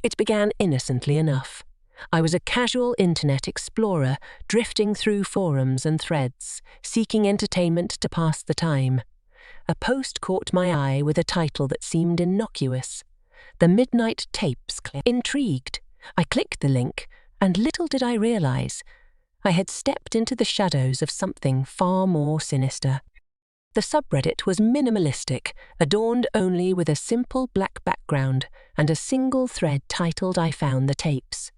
It began innocently enough. I was a casual internet explorer, drifting through forums and threads, seeking entertainment to pass the time. A post caught my eye with a title that seemed innocuous. The Midnight Tapes. Intrigued, I clicked the link, and little did I realize, I had stepped into the shadows of something far more sinister. The subreddit was minimalistic, adorned only with a simple black background and a single thread titled "I Found the Tapes."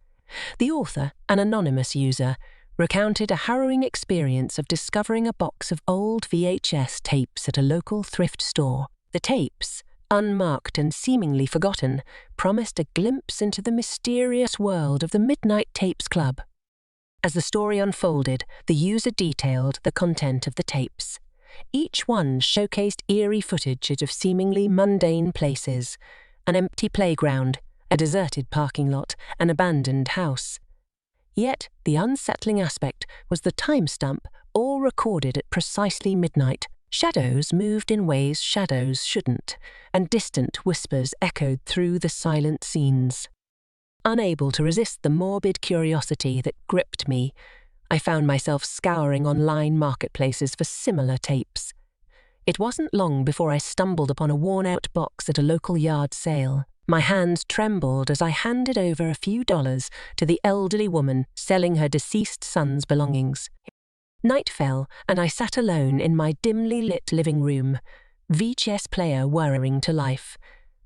The author, an anonymous user, recounted a harrowing experience of discovering a box of old VHS tapes at a local thrift store. The tapes, unmarked and seemingly forgotten, promised a glimpse into the mysterious world of the Midnight Tapes Club. As the story unfolded, the user detailed the content of the tapes. Each one showcased eerie footage of seemingly mundane places: an empty playground, a deserted parking lot, an abandoned house. Yet the unsettling aspect was the timestamp, all recorded at precisely midnight. Shadows moved in ways shadows shouldn't, and distant whispers echoed through the silent scenes. Unable to resist the morbid curiosity that gripped me, I found myself scouring online marketplaces for similar tapes. It wasn't long before I stumbled upon a worn-out box at a local yard sale. My hands trembled as I handed over a few dollars to the elderly woman selling her deceased son's belongings. Night fell, and I sat alone in my dimly lit living room, VHS player whirring to life.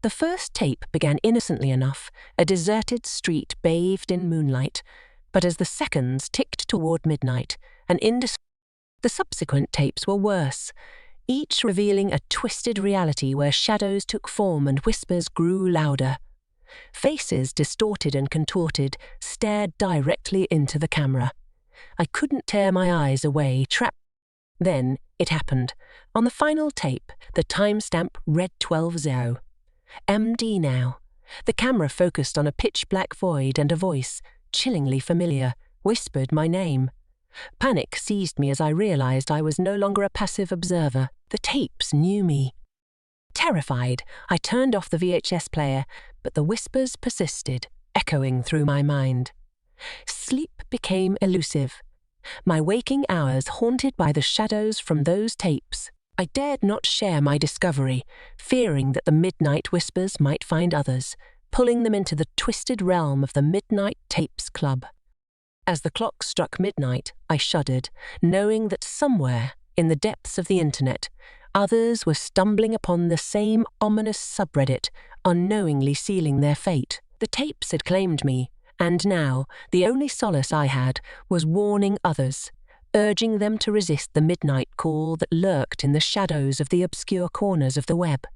The first tape began innocently enough, a deserted street bathed in moonlight, but as the seconds ticked toward midnight, the subsequent tapes were worse, each revealing a twisted reality where shadows took form and whispers grew louder. Faces, distorted and contorted, stared directly into the camera. I couldn't tear my eyes away, trapped. Then it happened. On the final tape, the timestamp read 12:0. MD now. The camera focused on a pitch-black void, and a voice, chillingly familiar, whispered my name. Panic seized me as I realized I was no longer a passive observer. The tapes knew me. Terrified, I turned off the VHS player, but the whispers persisted, echoing through my mind. Sleep became elusive, my waking hours haunted by the shadows from those tapes. I dared not share my discovery, fearing that the midnight whispers might find others, pulling them into the twisted realm of the Midnight Tapes Club. As the clock struck midnight, I shuddered, knowing that somewhere, in the depths of the internet, others were stumbling upon the same ominous subreddit, unknowingly sealing their fate. The tapes had claimed me, and now the only solace I had was warning others, urging them to resist the midnight call that lurked in the shadows of the obscure corners of the web.